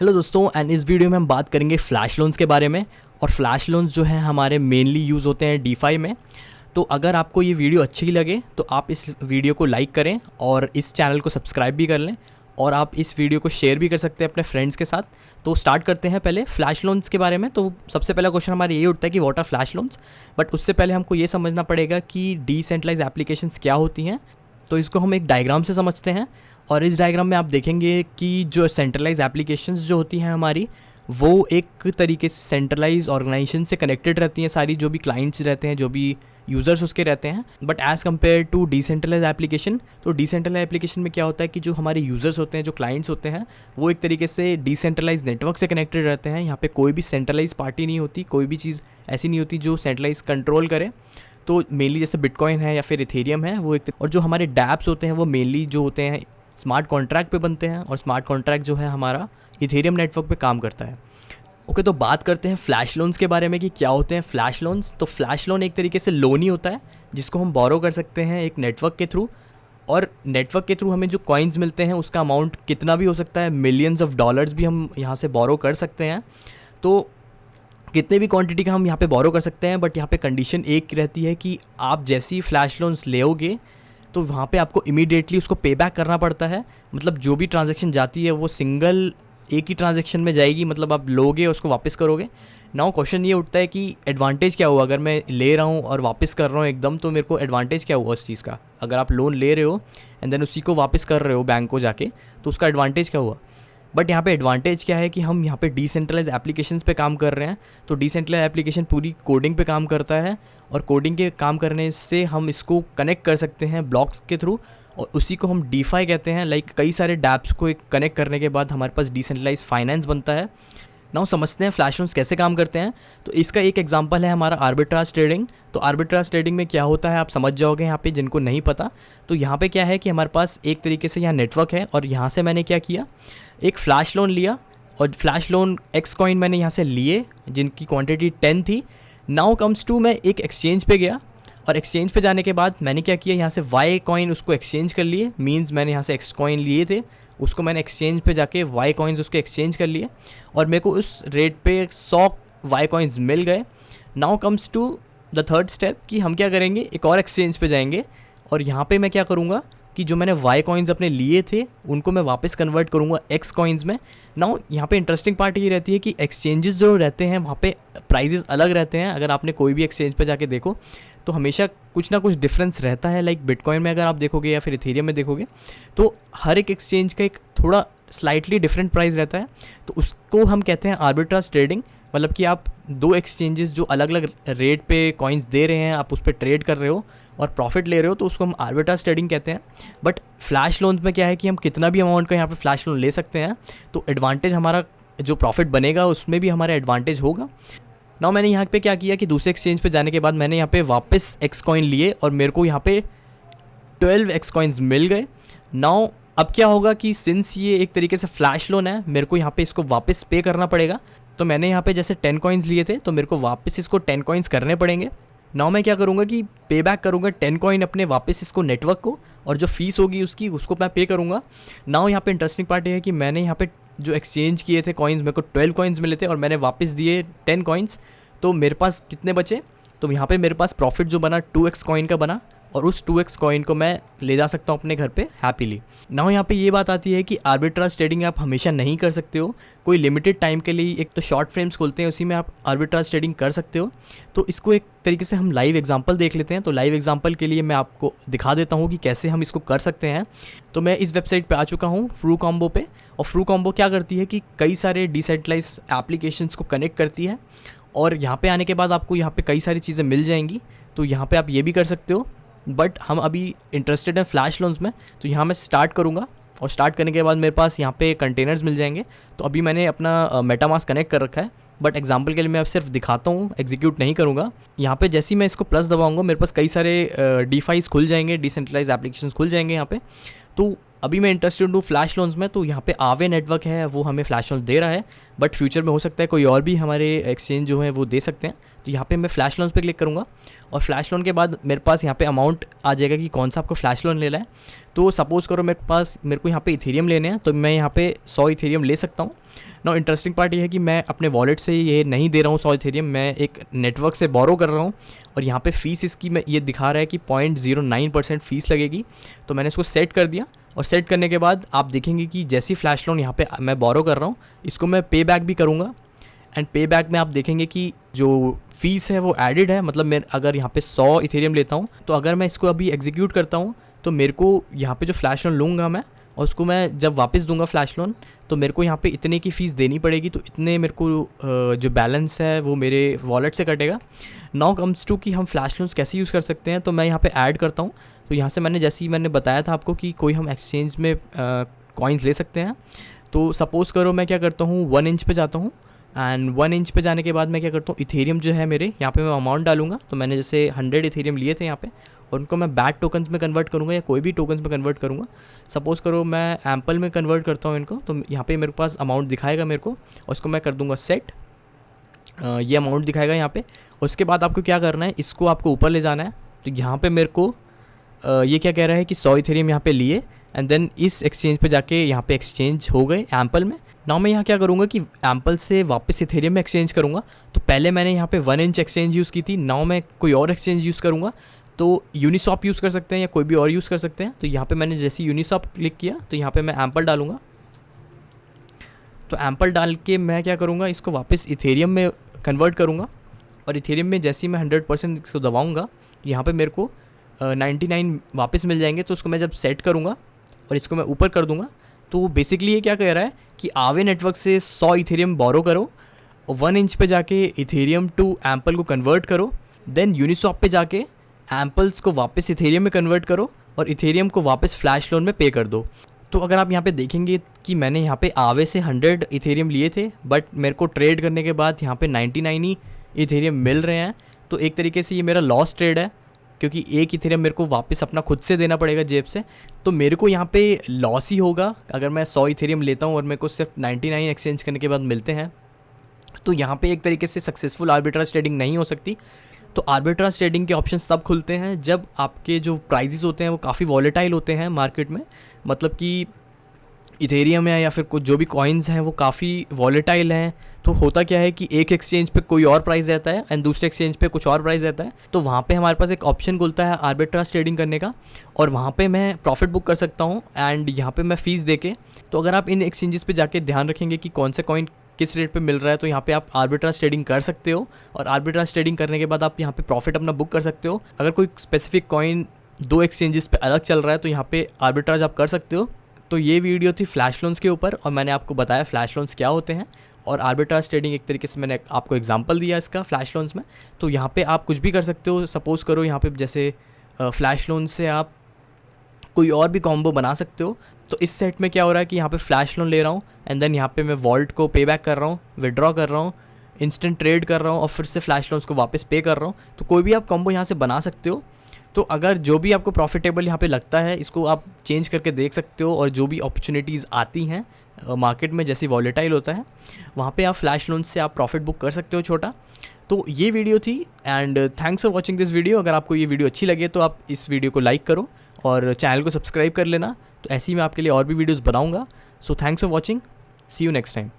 Hello दोस्तों, and इस video में हम बात करेंगे फ्लैश लोन्स के बारे में। और फ्लैश लोन्स जो है हमारे मेनली यूज़ होते हैं डीफाई में। तो अगर आपको ये वीडियो अच्छी लगे तो आप इस वीडियो को लाइक करें और इस चैनल को सब्सक्राइब भी कर लें, और आप इस वीडियो को शेयर भी कर सकते हैं अपने फ्रेंड्स के साथ। तो स्टार्ट करते हैं पहले फ्लैश लोन्स के बारे में। तो सबसे पहला क्वेश्चन हमारा ये उठता है कि what are flash loans. But उससे पहले हमको ये समझना पड़ेगा कि डिसेंट्रलाइज एप्लीकेशंस क्या होती हैं। तो इसको हम एक डायग्राम से समझते हैं, और इस डायग्राम में आप देखेंगे कि जो सेंट्रलाइज एप्लीकेशंस जो होती हैं हमारी, वो एक तरीके से सेंट्रलाइज ऑर्गेनाइजेशन से कनेक्टेड रहती हैं सारी, जो भी क्लाइंट्स रहते हैं, जो भी यूज़र्स उसके रहते हैं। But as compare to decentralize application, तो डिसेंट्रलाइज एप्लीकेशन में क्या होता है कि जो हमारे यूज़र्स होते हैं, जो क्लाइंट्स होते हैं, वो एक तरीके से डिसेंट्रलाइज नेटवर्क से कनेक्टेड रहते हैं। यहाँ पे कोई भी सेंट्रलाइज पार्टी नहीं होती, कोई भी चीज़ ऐसी नहीं होती जो सेंट्रलाइज कंट्रोल करे। तो मेनली जैसे बिटकॉइन है या फिर इथेरियम है वो एक, और जो हमारे डैप्स होते हैं वो मेनली जो होते हैं स्मार्ट कॉन्ट्रैक्ट पे बनते हैं, और स्मार्ट कॉन्ट्रैक्ट जो है हमारा इथेरियम नेटवर्क पे काम करता है। ओके, तो बात करते हैं फ्लैश लोन्स के बारे में कि क्या होते हैं फ्लैश लोन्स। तो फ्लैश लोन एक तरीके से लोन ही होता है जिसको हम बोरो कर सकते हैं एक नेटवर्क के थ्रू, और नेटवर्क के थ्रू हमें जो कॉइन्स मिलते हैं उसका अमाउंट कितना भी हो सकता है, मिलियंस ऑफ डॉलर्स भी हम यहाँ से बोरो कर सकते हैं। तो कितने भी क्वांटिटी का हम यहाँ पे बोरो कर सकते हैं, बट यहाँ पे कंडीशन एक रहती है कि आप जैसी फ्लैश लोन्स लेओगे तो वहाँ पे आपको इमीडिएटली उसको पे बैक करना पड़ता है। मतलब जो भी ट्रांजैक्शन जाती है वो सिंगल एक ही ट्रांजैक्शन में जाएगी, मतलब आप लोगे उसको वापस करोगे। नाउ क्वेश्चन ये उठता है कि एडवांटेज क्या हुआ, अगर मैं ले रहा हूँ और वापस कर रहा हूँ एकदम, तो मेरे को एडवांटेज क्या हुआ उस चीज़ का। अगर आप लोन ले रहे हो एंड देन उसी को वापस कर रहे हो बैंक को जाके, तो उसका एडवांटेज क्या हुआ। बट यहाँ पे एडवांटेज क्या है कि हम यहाँ पे डिसेंट्रलाइज एप्लीकेशंस पे काम कर रहे हैं। तो डिसेंट्रलाइज एप्लीकेशन पूरी कोडिंग पे काम करता है, और कोडिंग के काम करने से हम इसको कनेक्ट कर सकते हैं ब्लॉक्स के थ्रू, और उसी को हम डीफाई कहते हैं। लाइक कई सारे डैप्स को एक कनेक्ट करने के बाद हमारे पास डिसेंट्रलाइज फाइनेंस बनता है। नाउ समझते हैं फ्लैश लोन्स कैसे काम करते हैं। तो इसका एक एग्जांपल है हमारा आर्बिट्राज ट्रेडिंग। तो आर्बिट्राज ट्रेडिंग में क्या होता है आप समझ जाओगे यहाँ पे, जिनको नहीं पता। तो यहाँ पे क्या है कि हमारे पास एक तरीके से यहाँ नेटवर्क है, और यहाँ से मैंने क्या किया, एक फ़्लैश लोन लिया, और फ्लैश लोन एक्स कॉइन मैंने यहाँ से लिए जिनकी क्वांटिटी 10 थी। नाउ कम्स टू, मैं एक एक्सचेंज पे गया, और एक्सचेंज पे जाने के बाद मैंने क्या किया, यहाँ से वाई कॉइन उसको एक्सचेंज कर लिए। मींस मैंने यहाँ से एक्स कॉइन लिए थे, उसको मैंने एक्सचेंज पे जाके वाई कॉइन्स उसको एक्सचेंज कर लिए, और मेरे को उस रेट पे 100 वाई कॉइन्स मिल गए। Now comes to the third step कि हम क्या करेंगे, एक और एक्सचेंज पे जाएंगे, और यहाँ पे मैं क्या करूँगा कि जो मैंने वाई कॉइन्स अपने लिए थे उनको मैं वापस कन्वर्ट करूँगा एक्स कॉइन्स में। नाउ यहाँ पे इंटरेस्टिंग पार्ट ये रहती है कि एक्सचेंजेस जो रहते हैं वहाँ पे प्राइजेस अलग रहते हैं। अगर आपने कोई भी एक्सचेंज पे जाके देखो तो हमेशा कुछ ना कुछ डिफरेंस रहता है। लाइक बिटकॉइन में अगर आप देखोगे या फिर इथेरियम में देखोगे, तो हर एक एक्सचेंज का एक थोड़ा स्लाइटली डिफरेंट प्राइस रहता है। तो उसको हम कहते हैं आर्बिट्राज ट्रेडिंग। मतलब कि आप दो एक्सचेंजेस जो अलग अलग रेट पे कॉइन्स दे रहे हैं, आप उस पर ट्रेड कर रहे हो और प्रॉफिट ले रहे हो, तो उसको हम आर्बिट्राज ट्रेडिंग कहते हैं। बट फ्लैश लोन्स में क्या है कि हम कितना भी अमाउंट का यहाँ पे फ्लैश लोन ले सकते हैं, तो एडवांटेज हमारा जो प्रॉफिट बनेगा उसमें भी हमारा एडवांटेज होगा। नाउ मैंने यहाँ पे क्या किया कि दूसरे एक्सचेंज पे जाने के बाद मैंने यहाँ पे वापस एक्स कॉइन लिए, और मेरे को यहाँ पे 12 एक्स कॉइन्स मिल गए। नाउ अब क्या होगा कि सिंस ये एक तरीके से फ्लैश लोन है, मेरे को यहाँ पे इसको वापस पे करना पड़ेगा। तो मैंने यहाँ पे जैसे 10 कॉइन्स लिए थे, तो मेरे को वापस इसको 10 कॉइन्स करने पड़ेंगे। नाउ मैं क्या करूँगा कि पे बैक करूँगा 10 कॉइन अपने वापस इसको नेटवर्क को, और जो फीस होगी उसको मैं पे करूँगा। नाउ यहाँ पे इंटरेस्टिंग पार्ट ये है कि मैंने यहाँ पे जो एक्सचेंज किए थे कॉइन्स, मेरे को 12 कॉइन्स मिले थे, और मैंने वापस दिए 10 कॉइन्स। तो मेरे पास कितने बचे, तो यहाँ पे मेरे पास प्रॉफिट जो बना 2x कॉइन का बना, और उस 2x कॉइन को मैं ले जा सकता हूँ अपने घर पे हैप्पीली। नाउ यहाँ पे ये बात आती है कि आर्बिट्राज ट्रेडिंग आप हमेशा नहीं कर सकते हो, कोई लिमिटेड टाइम के लिए एक तो शॉर्ट फ्रेम्स खोलते हैं उसी में आप आर्बिट्राज ट्रेडिंग कर सकते हो। तो इसको एक तरीके से हम लाइव एग्जांपल देख लेते हैं। तो लाइव एग्जांपल के लिए मैं आपको दिखा देता हूँ कि कैसे हम इसको कर सकते हैं। तो मैं इस वेबसाइट पे आ चुका हूँ फ्रूकॉम्बो पे, और फ्रूकॉम्बो क्या करती है कि कई सारे डिसेंट्रलाइज एप्लीकेशंस को कनेक्ट करती है, और यहाँ पे आने के बाद आपको यहाँ पे कई सारी चीज़ें मिल जाएंगी। तो यहाँ पे आप ये भी कर सकते हो, बट हम अभी इंटरेस्टेड हैं फ्लैश लोन्स में। तो यहाँ मैं स्टार्ट करूँगा, और स्टार्ट करने के बाद मेरे पास यहाँ पे कंटेनर्स मिल जाएंगे। तो अभी मैंने अपना मेटामास्क कनेक्ट कर रखा है, बट एग्जांपल के लिए मैं सिर्फ दिखाता हूँ, एग्जीक्यूट नहीं करूँगा। यहाँ पे जैसे ही मैं इसको प्लस दबाऊँगा मेरे पास कई सारे डीफाइज खुल जाएंगे, डिसेंट्रलाइज एप्लीकेशंस खुल जाएंगे यहाँ पे। तो अभी मैं इंटरेस्टेड हूँ फ्लैश लोन्स में, तो यहाँ पे आवे नेटवर्क है वो हमें फ्लैश लोन्स दे रहा है, बट फ्यूचर में हो सकता है कोई और भी हमारे एक्सचेंज जो है वो दे सकते हैं। तो यहाँ पे मैं फ्लैश लोन्स पे क्लिक करूँगा और फ्लैश लोन के बाद मेरे पास यहाँ पे अमाउंट आ जाएगा कि कौन सा आपको फ्लैश लोन लेना है। तो सपोज़ करो मेरे को यहाँ पे इथेरियम लेने हैं, तो मैं यहाँ पे 100 इथेरियम ले सकता हूँ। ना इंटरेस्टिंग पार्ट ये है कि मैं अपने वॉलेट से ये नहीं दे रहा हूँ 100 इथेरियम, मैं एक नेटवर्क से बोरो कर रहा हूँ और यहाँ पे फ़ीस इसकी मैं ये दिखा रहा है कि 0.09% फ़ीस लगेगी। तो मैंने इसको सेट कर दिया और सेट करने के बाद आप देखेंगे कि जैसी फ्लैश लोन यहाँ पे मैं बोरो कर रहा हूँ, इसको मैं पे बैक भी करूँगा एंड पे बैक में आप देखेंगे कि जो फ़ीस है वो एडिड है। मतलब मैं अगर यहाँ पे 100 इथेरियम लेता हूँ, तो अगर मैं इसको अभी एग्जीक्यूट करता हूँ तो मेरे को यहाँ पे जो फ्लैश लोन लूँगा मैं और उसको मैं जब वापस दूंगा फ्लैश लोन, तो मेरे को यहाँ पे इतने की फ़ीस देनी पड़ेगी। तो इतने मेरे को जो बैलेंस है वो मेरे वॉलेट से कटेगा। नाउ कम्स टू कि हम फ्लैश लोन्स कैसे यूज़ कर सकते हैं, तो मैं यहाँ पे ऐड करता हूँ। तो यहाँ से मैंने बताया था आपको कि कोई हम एक्सचेंज में कॉइन्स ले सकते हैं। तो सपोज़ करो मैं क्या करता हूँ 1 इंच पे जाता हूँ एंड 1 इंच पे जाने के बाद मैं क्या करता हूँ इथेरियम जो है मेरे यहाँ पे मैं अमाउंट डालूंगा। तो मैंने जैसे 100 इथेरियम लिए थे यहाँ पे और उनको मैं बैट टोकन्स में कन्वर्ट करूँगा या कोई भी टोकन्स में कन्वर्ट करूँगा। सपोज़ करो मैं एम्पल में कन्वर्ट करता हूँ इनको, तो यहाँ पे मेरे पास अमाउंट दिखाएगा मेरे को और उसको मैं कर दूँगा सेट। ये अमाउंट दिखाएगा यहाँ पे। उसके बाद आपको क्या करना है, इसको आपको ऊपर ले जाना है। तो यहाँ पे मेरे को ये क्या कह रहा है कि 100 इथेरियम यहाँ पे लिए एंड देन इस एक्सचेंज पे जाके यहाँ पे एक्सचेंज हो गए एम्पल में। नाउ मैं यहाँ क्या करूँगा कि एम्पल से वापस इथेरियम में एक्सचेंज करूँगा। तो पहले मैंने यहाँ पे 1 इंच एक्सचेंज यूज़ की थी, नाउ मैं कोई और एक्सचेंज यूज़ करूँगा। तो यूनिसॉप यूज़ कर सकते हैं या कोई भी और यूज़ कर सकते हैं। तो यहाँ पे मैंने जैसे यूनिसॉप क्लिक किया तो यहाँ पे मैं एम्पल डालूँगा। तो एम्पल डाल के मैं क्या करूँगा, इसको वापस इथेरियम में कन्वर्ट करूँगा और इथेरियम में जैसे ही मैं 100% इसको दबाऊँगा यहाँ पे मेरे को 99 वापस मिल जाएंगे। तो उसको मैं जब सेट करूँगा और इसको मैं ऊपर कर दूँगा, तो बेसिकली ये क्या कह रहा है कि आवे नेटवर्क से 100 इथेरियम बोरो करो और 1 इंच पे जाके इथेरियम टू एम्पल को कन्वर्ट करो, देन यूनिसॉप पे जाके एम्पल्स को वापस इथेरियम में कन्वर्ट करो और इथेरियम को वापस फ्लैश लोन में पे कर दो। तो अगर आप यहाँ पे देखेंगे कि मैंने यहाँ पे आवे से 100 इथेरियम लिए थे, बट मेरे को ट्रेड करने के बाद यहाँ पे 99 ही इथेरियम मिल रहे हैं। तो एक तरीके से ये मेरा लॉस ट्रेड है, क्योंकि एक इथेरियम मेरे को वापस अपना खुद से देना पड़ेगा जेब से। तो मेरे को यहाँ पे लॉस ही होगा अगर मैं 100 इथेरियम लेता हूँ और मेरे को सिर्फ 99 एक्सचेंज करने के बाद मिलते हैं। तो यहाँ पे एक तरीके से सक्सेसफुल आर्बिट्राज ट्रेडिंग नहीं हो सकती। तो आर्बिट्राज ट्रेडिंग के ऑप्शंस तब खुलते हैं जब आपके जो प्राइजेस होते हैं वो काफ़ी वॉलेटाइल होते हैं मार्केट में। मतलब कि इथेरियम है या फिर कुछ जो भी कॉइन्स हैं वो काफ़ी वॉलेटाइल हैं। तो होता क्या है कि एक एक्सचेंज पे कोई और प्राइस रहता है एंड दूसरे एक्सचेंज पे कुछ और प्राइस रहता है। तो वहाँ पे हमारे पास एक ऑप्शन खुलता है आर्बिट्राज ट्रेडिंग करने का और वहाँ पे मैं प्रॉफिट बुक कर सकता हूँ एंड यहाँ पे मैं फ़ीस दे के। तो अगर आप इन एक्सचेंजेस पे जाके ध्यान रखेंगे कि कौन सा कॉइन किस रेट पे मिल रहा है, तो यहाँ पे आप आर्बिट्राज ट्रेडिंग कर सकते हो और आर्बिट्राज ट्रेडिंग करने के बाद आप यहाँ पे प्रॉफिट अपना बुक कर सकते हो। अगर कोई स्पेसिफिक कॉइन 2 एक्सचेंजेस पे अलग चल रहा है तो यहाँ पे आर्बिट्राज आप कर सकते हो। तो ये वीडियो थी फ्लैश लोन्स के ऊपर और मैंने आपको बताया फ्लैश लोन्स क्या होते हैं और आर्बिट्राज ट्रेडिंग एक तरीके से मैंने आपको एग्जांपल दिया इसका फ्लैश लोन्स में। तो यहाँ पे आप कुछ भी कर सकते हो। सपोज़ करो यहाँ पे जैसे फ्लैश लोन से आप कोई और भी कॉम्बो बना सकते हो। तो इस सेट में क्या हो रहा है कि यहाँ पे फ्लैश लोन ले रहा हूँ एंड देन यहाँ पे मैं वॉल्ट को पे बैक कर रहा हूँ, विड्रॉ कर रहा हूँ, इंस्टेंट ट्रेड कर रहा हूँ और फिर से फ्लैश लोन्स को वापस पे कर रहा हूँ। तो कोई भी आप कॉम्बो यहाँ से बना सकते हो। तो अगर जो भी आपको प्रॉफिटेबल यहाँ पे लगता है इसको आप चेंज करके देख सकते हो और जो भी अपॉर्चुनिटीज़ आती हैं मार्केट में जैसी वॉलेटाइल होता है वहाँ पे आप फ्लैश लोन्स से आप प्रॉफिट बुक कर सकते हो छोटा। तो ये वीडियो थी and thanks for watching this video. अगर आपको ये वीडियो अच्छी लगे तो आप इस वीडियो को लाइक करो और चैनल को सब्सक्राइब कर लेना। तो ऐसे ही मैं आपके लिए और भी वीडियोज़ बनाऊँगा। So thanks for watching, see you next time.